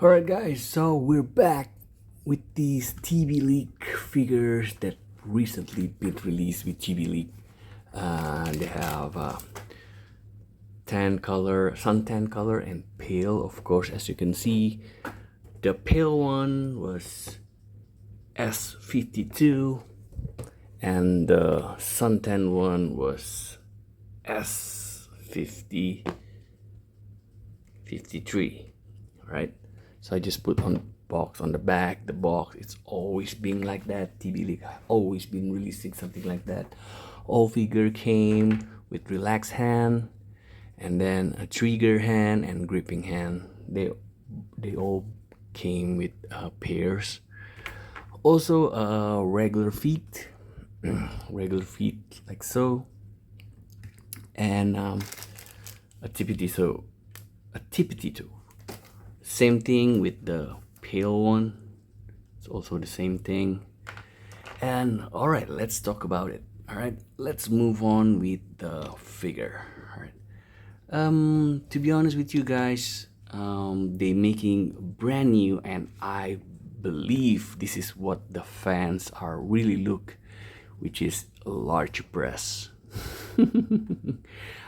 Alright guys, so we're back with these TB League figures that recently been released with TB League. They have tan color, suntan color and pale. Of course, as you can see, the pale one was s52 and the suntan one was s53, right? So I just put on box on the back. The box, it's always been like that. TB League always been releasing something like that. All figure came with relaxed hand, and then a trigger hand and gripping hand. They all came with pairs. Also, regular feet, regular feet like so, and a tippity toe, a tippity toe. Same thing with the pale one. It's also the same thing. And all right, let's talk about it. All right, let's move on with the figure. All right. To be honest with you guys, they making brand new, and I believe this is what the fans are really look, which is large breasts.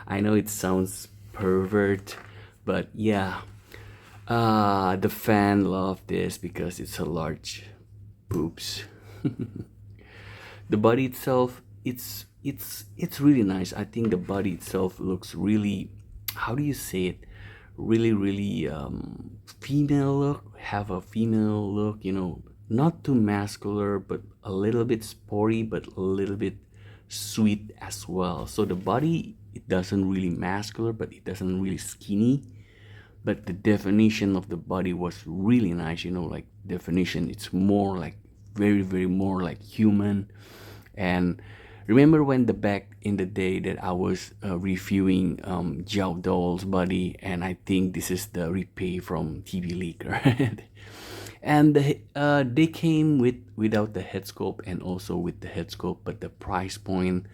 I know it sounds pervert, but yeah, the fan love this because it's a large boobs. The body itself, it's really nice. I think the body itself looks really, how do you say it, really female look, have a female look, you know, not too muscular but a little bit sporty but a little bit sweet as well. So the body, it doesn't really muscular but it doesn't really skinny, but the definition of the body was really nice, you know, like definition, it's more like very more like human. And remember when the back in the day that I was reviewing Joe Doll's body, and I think this is the repay from TV League, right? And they came without the head sculpt and also with the head sculpt, but the price point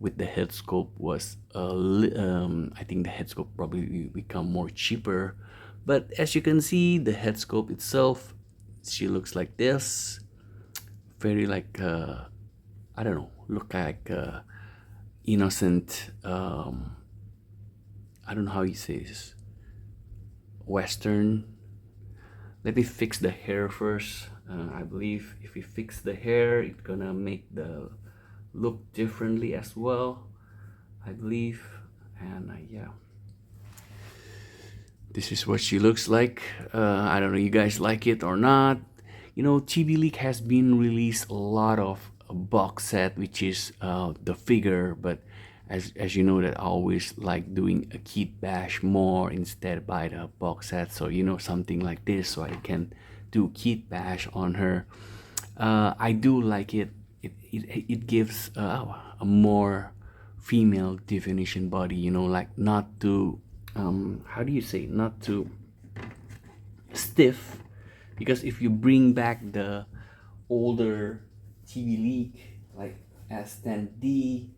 with the head sculpt was I think the head sculpt probably become more cheaper. But as you can see, the head sculpt itself, she looks like this, very like I don't know, look like innocent. I don't know how you say this. Western. Let me fix the hair first. I believe if we fix the hair, it's gonna make the look differently as well, I believe. And yeah, this is what she looks like. I don't know, you guys like it or not. You know, TB League has been released a lot of a box set, which is the figure, but as you know that I always like doing a kit bash more instead by the box set. So you know, something like this, so I can do kit bash on her. I do like it. It gives a more female definition body, you know, like not too how do you say, not too stiff, because if you bring back the older TV League like S10D,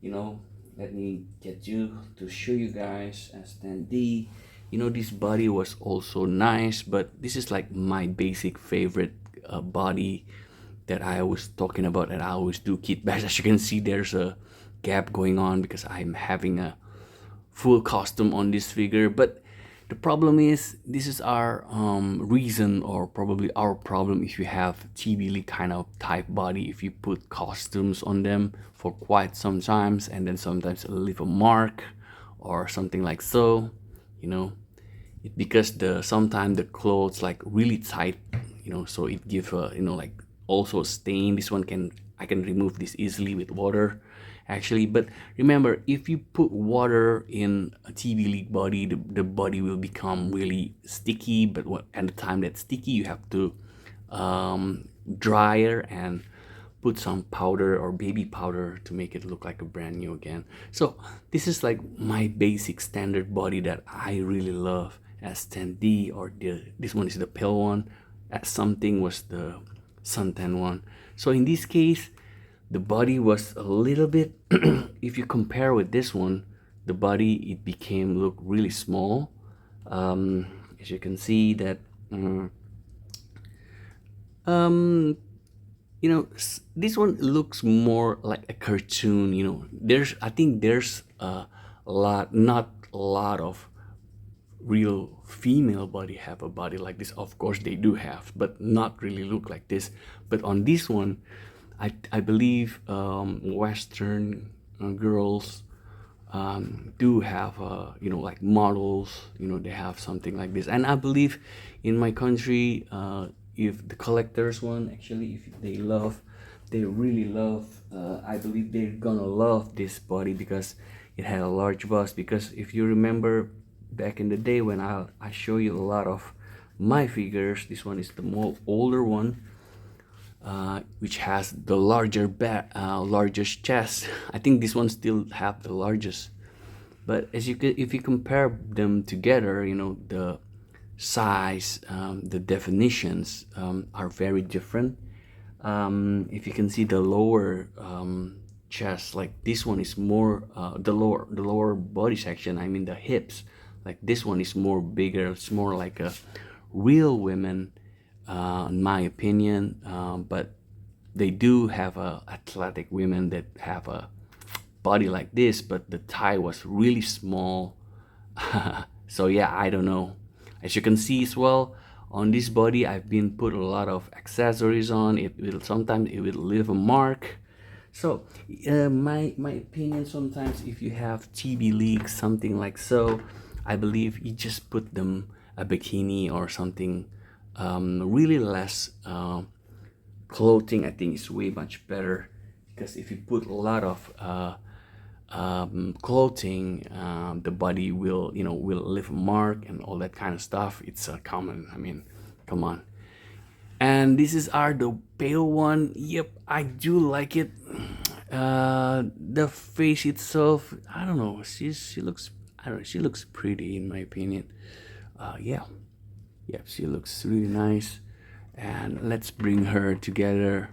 you know, let me get you to show you guys S10D. You know, this body was also nice, but this is like my basic favorite body that I was talking about, and I always do kit bash. As you can see, there's a gap going on because I'm having a full costume on this figure. But the problem is, this is our reason, or probably our problem, if you have TB League kind of type body, if you put costumes on them for quite some times and then sometimes leave a mark or something like so, you know, it, because the sometimes the clothes like really tight, you know, so it give a, you know, like also a stain. This one can, I can remove this easily with water actually. But remember, if you put water in a TB League body, the body will become really sticky. But at the time that's sticky, you have to dryer and put some powder or baby powder to make it look like a brand new again. So this is like my basic standard body that I really love as 10D, or this one is the pale one, as something was the suntan one. So in this case, the body was a little bit if you compare with this one, the body, it became look really small. As you can see that Mm. Um, this one looks more like a cartoon. I think there's a lot, not a lot of real female body have a body like this. Of course they do have, but not really look like this. But on this one, I believe Western girls do have like models. They have something like this. And I believe in my country, if the collectors one, actually, if they really love, I believe they're gonna love this body because it had a large bust. Because if you remember back in the day when I show you a lot of my figures, this one is the more older one, which has the largest chest. I think this one still have the largest. But if you compare them together, the size, the definitions are very different. If you can see the lower chest, like this one is more the lower body section. I mean the hips. Like this one is more bigger. It's more like a real women, in my opinion. But they do have athletic women that have a body like this, but the thigh was really small. So yeah, I don't know. As you can see as well, on this body I've been put a lot of accessories on. Sometimes it will leave a mark. So my opinion, sometimes if you have TB leaks, something like so, I believe you just put them a bikini or something, really less clothing. I think is way much better, because if you put a lot of clothing, the body will leave a mark and all that kind of stuff. It's common. I mean, come on. And this is the pale one. Yep, I do like it. The face itself, I don't know. She looks, I don't know. She looks pretty in my opinion. Yeah, yep. She looks really nice. And let's bring her together.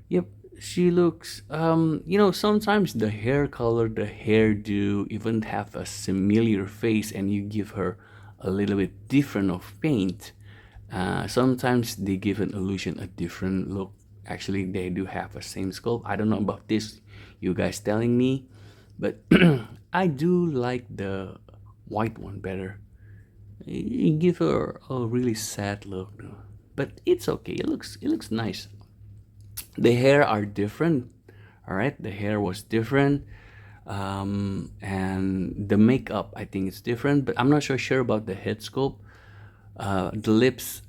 Yep, she looks, sometimes the hair color, the hairdo even have a similar face, and you give her a little bit different of paint. Sometimes they give an illusion a different look. Actually, they do have a same sculpt. I don't know about this, you guys telling me, but I do like the white one better. You give her a really sad look, but it's okay. It looks nice. The hair are different. All right, the hair was different, and the makeup, I think it's different, but I'm not so sure about the head sculpt. The lips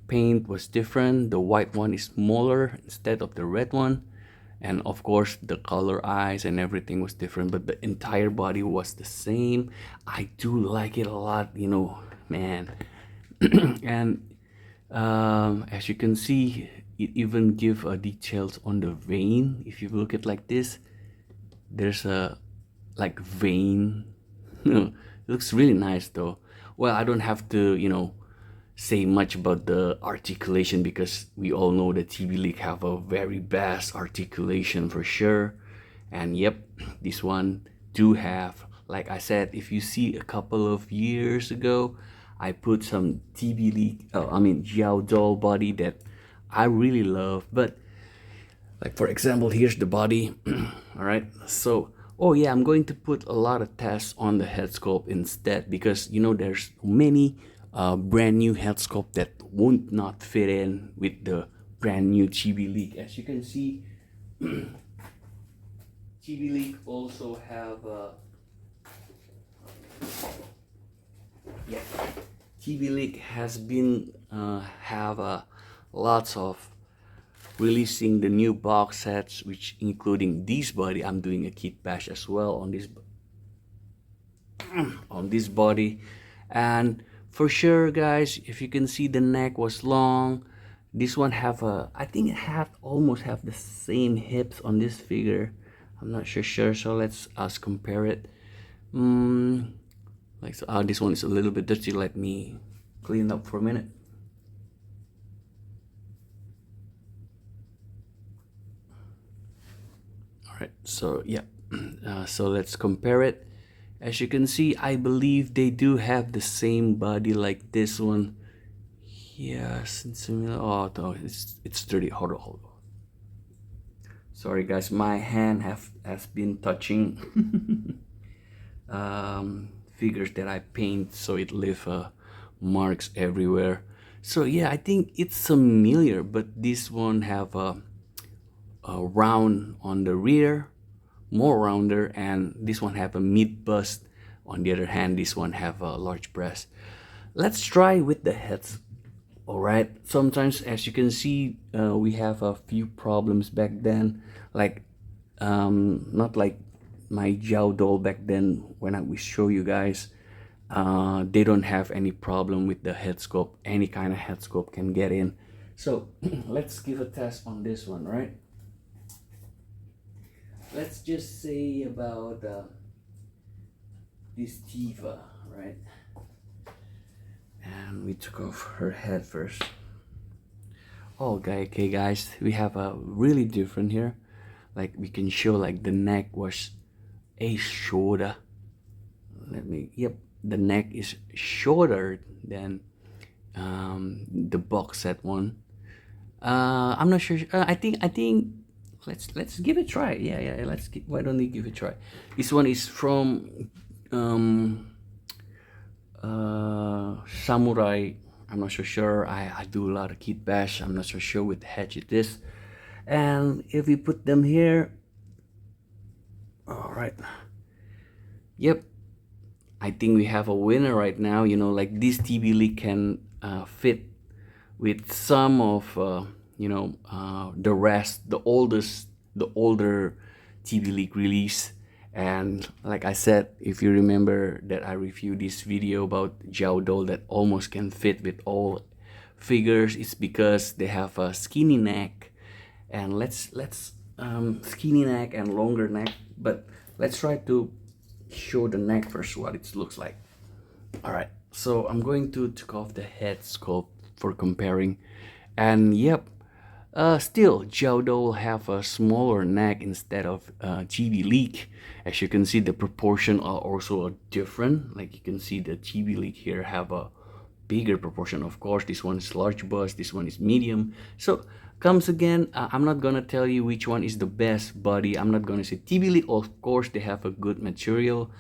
paint was different. The white one is smaller instead of the red one, and of course the color eyes and everything was different, but the entire body was the same. I do like it a lot, man. And as you can see, it even give details on the vein. If you look at like this, there's a like vein. It looks really nice though. Well, I don't have to say much about the articulation, because we all know that TB League have a very vast articulation for sure. And yep, this one do have, like I said, if you see a couple of years ago, I put some TB League, Jiao doll body that I really love. But like for example, here's the body. All right, so oh yeah, I'm going to put a lot of tests on the head sculpt instead, because there's many brand new head sculpt that won't not fit in with the brand new TB League. As you can see, TB League also have yeah, TB League has been have lots of releasing the new box sets, which including this body. I'm doing a kit bash as well on this body. And for sure guys, if you can see, the neck was long. This one have I think it have almost have the same hips on this figure. I'm not sure, so let's us compare it. Like so, this one is a little bit dirty. Let me clean it up for a minute. All right, so yeah, so let's compare it. As you can see, I believe they do have the same body like this one. Yes, it's similar. Oh, no, it's dirty. Hold on, hold on. Sorry, guys, my hand has been touching figures that I paint, so it leave marks everywhere. So yeah, I think it's familiar, but this one have a round on the rear, more rounder, and this one have a mid bust. On the other hand, this one have a large breast. Let's try with the heads. All right, sometimes as you can see, we have a few problems back then, like not like my Jiao doll back then when I will show you guys. They don't have any problem with the head sculpt. Any kind of head sculpt can get in. So let's give a test on this one, right? Let's just say about this Tiva, right? And we took off her head first. Okay guys, we have a really different here. Like we can show like the neck was a shorter. Yep, the neck is shorter than the box set one. I'm not sure. I think let's give it a try. Yeah. Why don't we give it a try? This one is from Samurai. I'm not so sure. I do a lot of kit bash. I'm not so sure with hedge it is. And if we put them here, all right. Yep, I think we have a winner right now. You know, like this TB leak can fit with some of the rest, the older TB leak release. And like I said, if you remember that I reviewed this video about Jiao doll that almost can fit with all figures, it's because they have a skinny neck. And let's skinny neck and longer neck, but let's try to show the neck first what it looks like. All right, so I'm going to take off the head sculpt for comparing, and yep, still Jiao will have a smaller neck instead of GB leak. As you can see, the proportion are also different. Like you can see the GB leak here have a bigger proportion. Of course, this one is large bust, this one is medium. So comes again, I'm not gonna tell you which one is the best body. I'm not gonna say TB leak. Of course, they have a good material.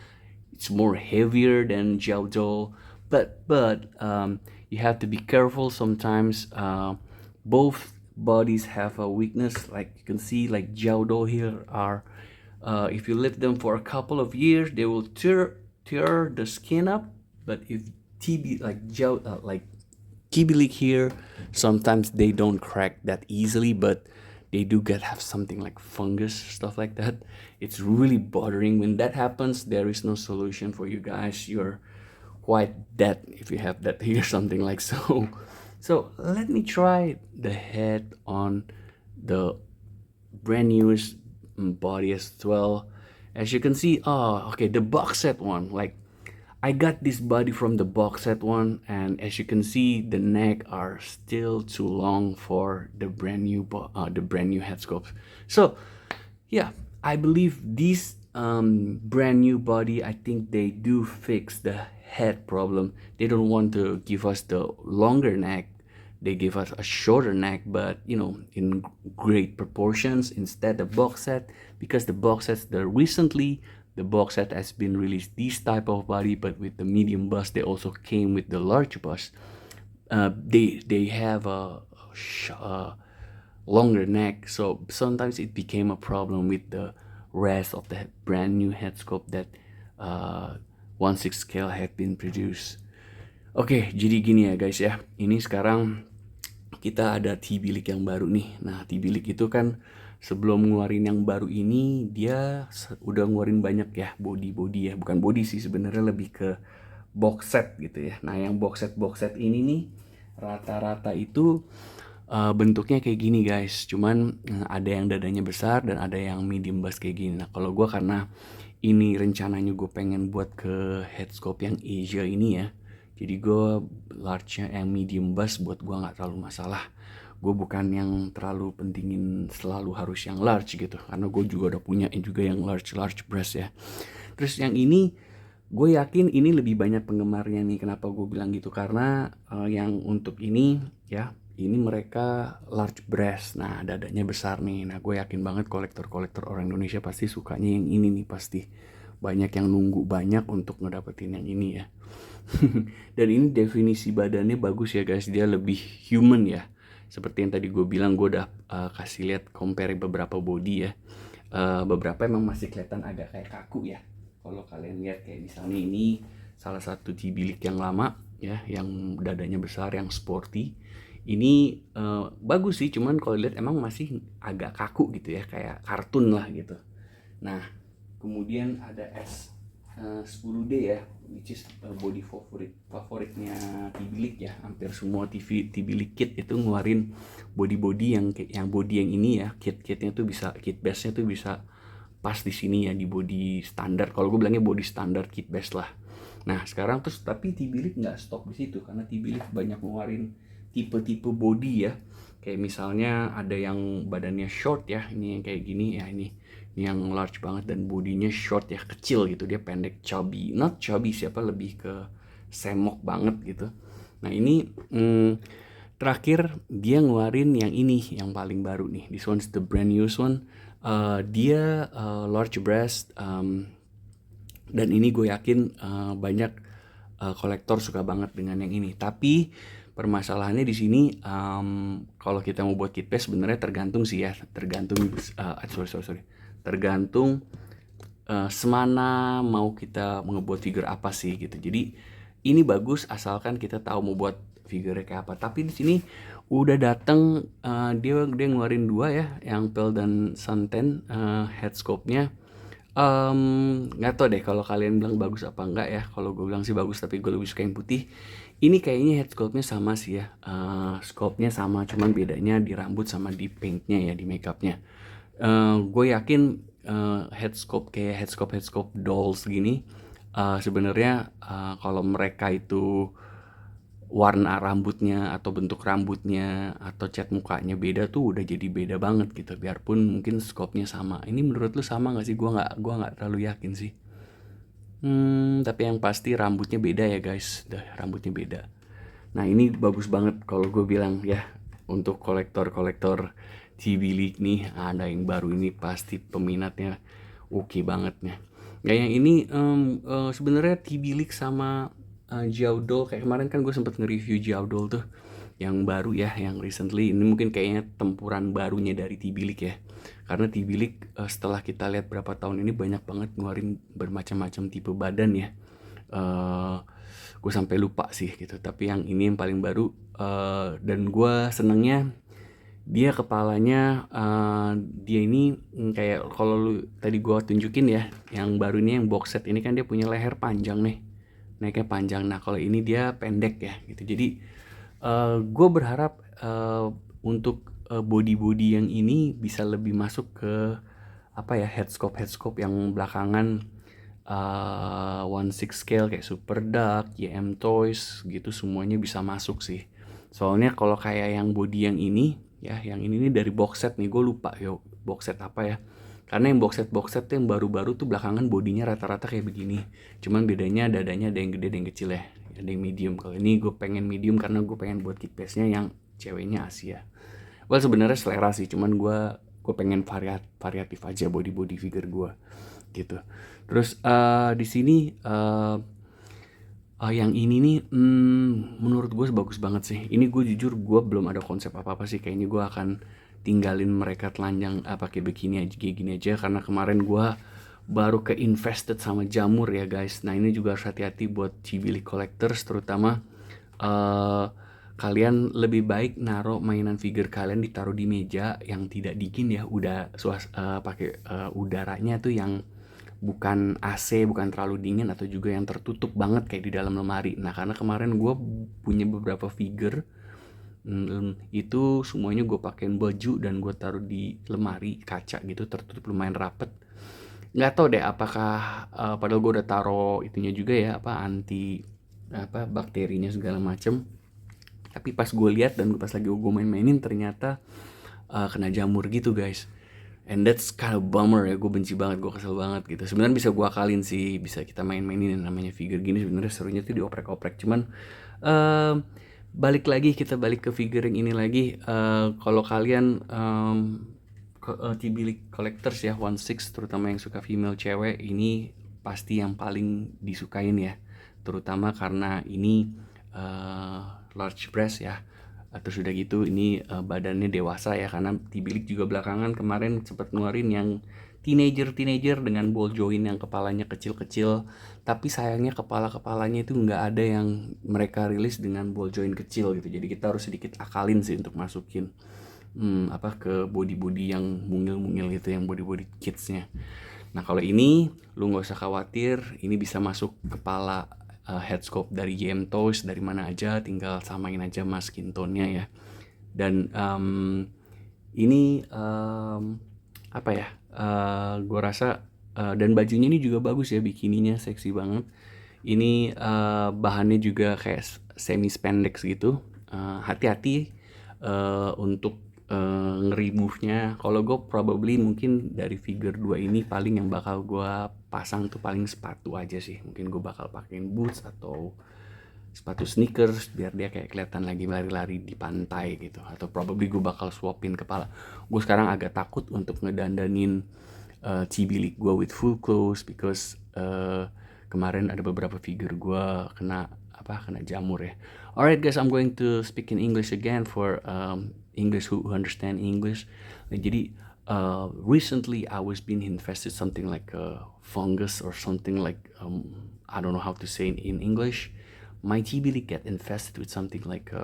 It's more heavier than Jiao doll, but you have to be careful. Sometimes both bodies have a weakness. Like you can see, like Jiao doll here are if you leave them for a couple of years, they will tear the skin up. But if TB like Jiao like TB leak here, sometimes they don't crack that easily, but they do have something like fungus, stuff like that. It's really bothering. When that happens, there is no solution for you guys. You're quite dead if you have that here, something like so. So let me try the head on the brand newest body as well. As you can see, okay, the box set one, like I got this body from the box set one, and as you can see, the neck are still too long for the brand new head sculpt. So yeah, I believe this brand new body, I think they do fix the head problem. They don't want to give us the longer neck, they give us a shorter neck, but you know, in great proportions. Instead the box set, because the box sets, the box set has been released this type of body, but with the medium bust. They also came with the large bust. They have a longer neck, so sometimes it became a problem with the rest of the brand new head sculpt that 1/6 scale have been produced. Oke, jadi gini ya guys ya. Ini sekarang kita ada TB leak yang baru nih. Nah, TB leak itu kan sebelum ngeluarin yang baru ini, dia udah ngeluarin banyak ya body ya. Bukan body sih, sebenarnya lebih ke box set gitu ya. Nah, yang box set ini nih rata-rata itu bentuknya kayak gini guys. Cuman ada yang dadanya besar dan ada yang medium bust kayak gini. Nah, kalau gue karena ini rencananya gue pengen buat ke head sculpt yang Asia ini ya. Jadi gue large-nya yang medium bust buat gue nggak terlalu masalah. Gue bukan yang terlalu pentingin selalu harus yang large gitu, karena gue juga udah punya juga yang large breast ya. Terus yang ini Gue yakin ini lebih banyak penggemarnya nih. Kenapa gue bilang gitu? Karena yang untuk ini ya, ini mereka large breast. Nah, dadanya besar nih. Nah, gue yakin banget kolektor-kolektor orang Indonesia pasti sukanya yang ini nih pasti. Banyak yang nunggu banyak untuk ngedapetin yang ini ya. Dan ini definisi badannya bagus ya guys. Dia lebih human ya. Seperti yang tadi gue bilang, gue udah kasih lihat compare beberapa body ya. Beberapa emang masih kelihatan agak kayak kaku ya. Kalau kalian lihat kayak misalnya ini salah satu tibilik yang lama ya, yang dadanya besar, yang sporty. Ini bagus sih, cuman kalau lihat emang masih agak kaku gitu ya, kayak kartun lah gitu. Nah, kemudian ada S10D ya, which is body favoritnya tibilik ya. Hampir semua tibilik kit itu ngeluarin body body yang ini ya, kitnya tuh bisa, kit bestnya tuh bisa pas di sini ya, di body standar. Kalau gue bilangnya body standar kit best lah. Nah sekarang terus tapi Tibilik nggak stop di situ, karena Tibilik banyak ngeluarin tipe-tipe body ya. Kayak misalnya ada yang badannya short ya, ini yang kayak gini ya, ini yang large banget dan bodinya short ya, kecil gitu, dia pendek, chubby, not chubby siapa, lebih ke semok banget gitu. Nah ini terakhir dia ngeluarin yang ini, yang paling baru nih, this one's the brand new one. Dia large breast, dan ini gue yakin banyak kolektor suka banget dengan yang ini. Tapi permasalahannya di sini, kalau kita mau buat kit best sebenarnya tergantung sih ya, tergantung tergantung semana mau kita ngebuat figure apa sih gitu. Jadi ini bagus asalkan kita tahu mau buat figure kayak apa. Tapi di sini udah dateng dia ngeluarin dua ya, yang Pearl dan Suntan head sculpt-nya. Nggak tau deh kalau kalian bilang bagus apa enggak ya. Kalau gue bilang sih bagus, tapi gue lebih suka yang putih. Ini kayaknya head sculpt-nya sama sih ya, sculpt-nya sama, cuman bedanya di rambut sama di paint-nya ya, di makeup-nya. Gue yakin head sculpt kayak head sculpt dolls gini, sebenarnya kalau mereka itu warna rambutnya atau bentuk rambutnya atau cat mukanya beda tuh udah jadi beda banget gitu, biarpun mungkin scope-nya sama. Ini menurut lu sama nggak sih? Gua nggak terlalu yakin sih. Tapi yang pasti rambutnya beda ya guys, rambutnya beda. Nah ini bagus banget kalau gue bilang ya, untuk kolektor-kolektor Cibilik nih, ada yang baru ini pasti peminatnya oke banget nih. Ya yang ini sebenarnya Cibilik sama Jiaodol, kayak kemarin kan gue sempet nge-review Jiaodol tuh, yang baru ya, yang recently. Ini mungkin kayaknya tempuran barunya dari Cibilik ya. Karena Cibilik setelah kita lihat berapa tahun ini banyak banget ngeluarin bermacam-macam tipe badan ya. Gue sampai lupa sih gitu, tapi yang ini yang paling baru, dan gue senengnya dia kepalanya, dia ini kayak kalau lu tadi gue tunjukin ya, yang baru ini yang box set ini kan dia punya leher panjang nih, naiknya panjang. Nah kalau ini dia pendek ya gitu. Jadi gue berharap untuk body yang ini bisa lebih masuk ke apa ya, head scope yang belakangan 1/6 scale kayak Super Duck, YM Toys gitu, semuanya bisa masuk sih. Soalnya kalau kayak yang body yang ini ya, yang ini nih dari box set nih, gue lupa yo box set apa ya. Karena yang box set tuh yang baru-baru tuh belakangan bodinya rata-rata kayak begini. Cuman bedanya dadanya ada yang gede, ada yang kecil ya, ada yang medium. Kalau ini gue pengen medium karena gue pengen buat kit base-nya yang ceweknya Asia. Well sebenarnya selera sih, cuman gue pengen variatif aja body figure gue gitu. Terus di sini yang ini nih menurut gue bagus banget sih. Ini gue jujur gue belum ada konsep apa-apa sih. Kayaknya gue akan tinggalin mereka telanjang pakai bikini aja, kayak gini aja, karena kemarin gue baru ke invested sama jamur ya guys. Nah ini juga harus hati-hati buat Cibilik collectors, terutama kalian lebih baik naruh mainan figure kalian ditaruh di meja yang tidak dingin ya, udah pakai udaranya tuh yang bukan AC, bukan terlalu dingin, atau juga yang tertutup banget kayak di dalam lemari. Nah karena kemarin gue punya beberapa figure itu semuanya gue pakein baju dan gue taruh di lemari kaca gitu, tertutup lumayan rapet. Nggak tahu deh apakah padahal gue udah taruh itunya juga ya, apa anti apa bakterinya segala macem, tapi pas gue lihat dan pas lagi gue main-mainin ternyata kena jamur gitu guys. And that's kind of bummer ya, gue benci banget, gue kesel banget gitu. Sebenarnya bisa gue akalin sih, bisa kita main-mainin yang namanya figure gini. Sebenarnya serunya tuh dioprek-oprek. Cuman balik lagi, kita balik ke figure yang ini lagi. Kalau kalian TB collectors ya, 16 terutama yang suka female cewek, ini pasti yang paling disukain ya. Terutama karena ini large breast ya. Terus udah gitu ini badannya dewasa ya, karena Tibilik juga belakangan kemarin sempat ngeluarin yang teenager dengan ball joint yang kepalanya kecil-kecil, tapi sayangnya kepalanya itu nggak ada yang mereka rilis dengan ball joint kecil gitu. Jadi kita harus sedikit akalin sih untuk masukin ke body yang mungil-mungil gitu, yang body kidsnya. Nah kalau ini lu nggak usah khawatir, ini bisa masuk kepala head sculpt dari YM Toys dari mana aja, tinggal samain aja mas skin tone-nya ya. Dan ini gue rasa dan bajunya ini juga bagus ya, bikininya seksi banget. Ini bahannya juga kayak semi spandex gitu. Hati-hati untuk nge-remove-nya. Kalau gue probably mungkin dari figure 2 ini paling yang bakal gue pasang tuh paling sepatu aja sih. Mungkin gue bakal pakein boots atau sepatu sneakers biar dia kayak kelihatan lagi lari-lari di pantai gitu. Atau probably gue bakal swapin kepala. Gue sekarang agak takut untuk ngedandanin cibilik gue with full clothes because kemarin ada beberapa figure gue kena jamur ya. Alright guys, I'm going to speak in English again for English who understand English. Jadi recently I was being infested something like a fungus or something like I don't know how to say in English. My TB get infested with something like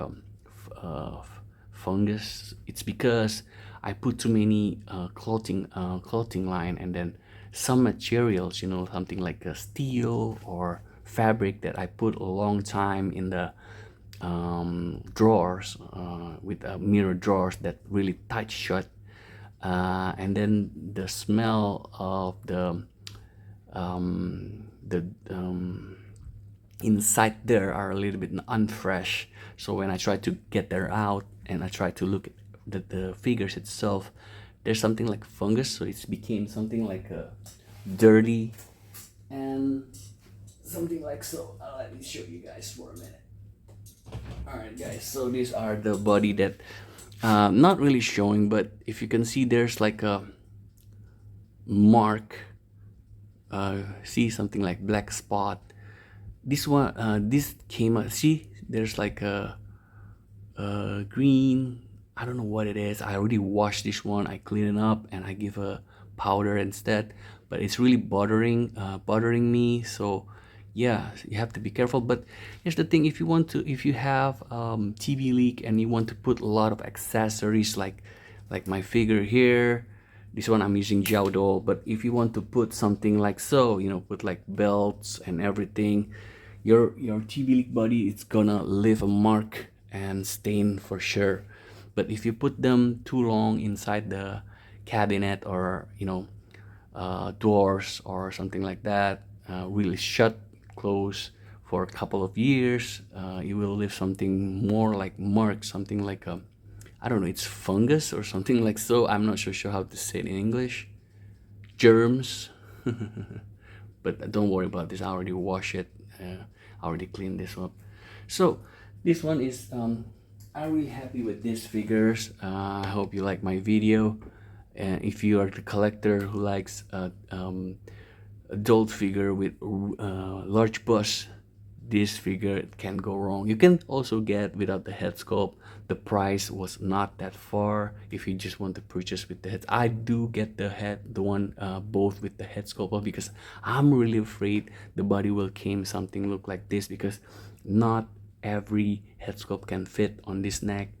fungus. It's because I put too many clothing line, and then some materials, something like a steel or fabric that I put a long time in the drawers with mirror drawers that really tight shut, and then the smell of the inside there are a little bit unfresh. So when I try to get there out and I try to look at the figures itself, there's something like fungus, so it's became something like a dirty and something like so. Let me show you guys for a minute. Alright guys, so these are the body that not really showing, but if you can see there's like a mark, see something like black spot. This one this came out, see there's like a green, I don't know what it is. I already washed this one, I clean it up and I give a powder instead, but it's really bothering me. So yeah, you have to be careful. But here's the thing, if you have TB leak and you want to put a lot of accessories like my figure here, this one I'm using Jiao doll, but if you want to put something like so, put like belts and everything, your TB leak body, it's gonna leave a mark and stain for sure. But if you put them too long inside the cabinet or doors or something like that, really shut close for a couple of years, you will leave something more like mark, something like a, I don't know, it's fungus or something like so. I'm not so sure how to say it in English. Germs. But don't worry about this, I already washed it, I already cleaned this up. So this one is I'm really happy with these figures. I hope you like my video. If you are the collector who likes adult figure with large bust, this figure can't go wrong. You can also get without the head sculpt. The price was not that far if you just want to purchase with the head. I do get the one both with the head sculpt, because I'm really afraid the body will came something look like this, because not every head sculpt can fit on this neck.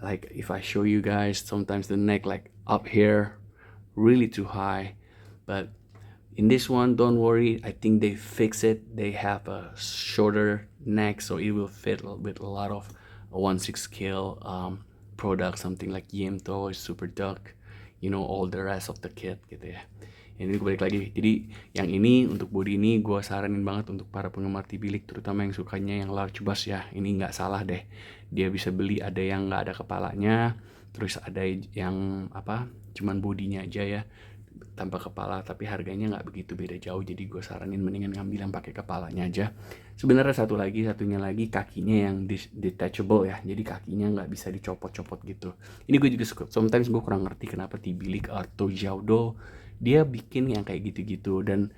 Like if I show you guys, sometimes the neck like up here really too high, but in this one, don't worry, I think they fix it. They have a shorter neck, so it will fit with a lot of 1/6 scale products, something like YM Toys, Super Duck, all the rest of the kit gitu ya. Ini balik lagi, jadi yang ini untuk body ini gue saranin banget untuk para penggemar tibilik, terutama yang sukanya yang large bust ya. Ini nggak salah deh, dia bisa beli ada yang nggak ada kepalanya, Terus ada yang apa, cuman bodinya aja ya, tanpa kepala, tapi harganya nggak begitu beda jauh. Jadi gue saranin mendingan ngambil yang pakai kepalanya aja. Sebenarnya satunya lagi kakinya yang detachable ya, jadi kakinya nggak bisa dicopot-copot gitu. Ini gue juga suka, sometimes gue kurang ngerti kenapa Tibilik atau Xiaodo dia bikin yang kayak gitu-gitu. Dan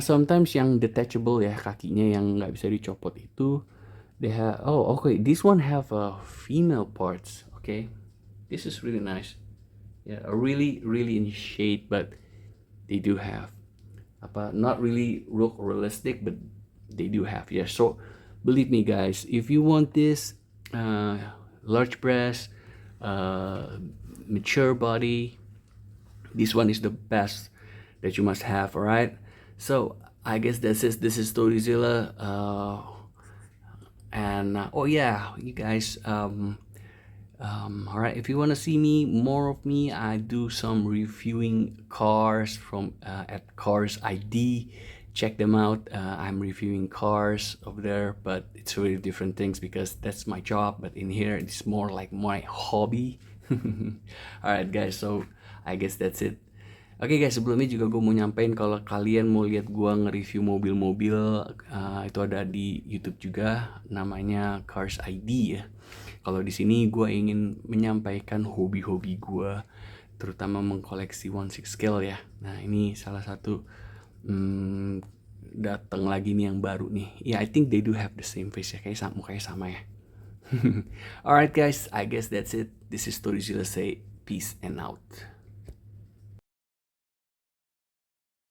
sometimes yang detachable ya, kakinya yang nggak bisa dicopot itu, they have, oh okay, this one have a female parts. Okay, this is really nice. Yeah, really in shade, but they do have apa, not really realistic, but they do have. Yeah, so believe me guys, if you want this uh, large breast, uh, mature body, this one is the best that you must have. All right, so I guess this is Storyzilla, and oh yeah, you guys, all right, if you want to see me more of me, I do some reviewing cars from at Cars ID. Check them out. I'm reviewing cars over there, but it's really different things because that's my job. But in here, it's more like my hobby. All right, guys. So I guess that's it. Oke guys, sebelumnya juga gue mau nyampein kalau kalian mau lihat gue nge-review mobil-mobil, itu ada di YouTube juga, namanya Cars ID ya. Kalau di sini gue ingin menyampaikan hobi-hobi gue, terutama mengkoleksi 16 scale ya. Nah ini salah satu datang lagi nih yang baru nih. Ya, I think they do have the same face ya, kayak mukanya sama ya. Alright guys, I guess that's it. This is Storyzilla say peace and out.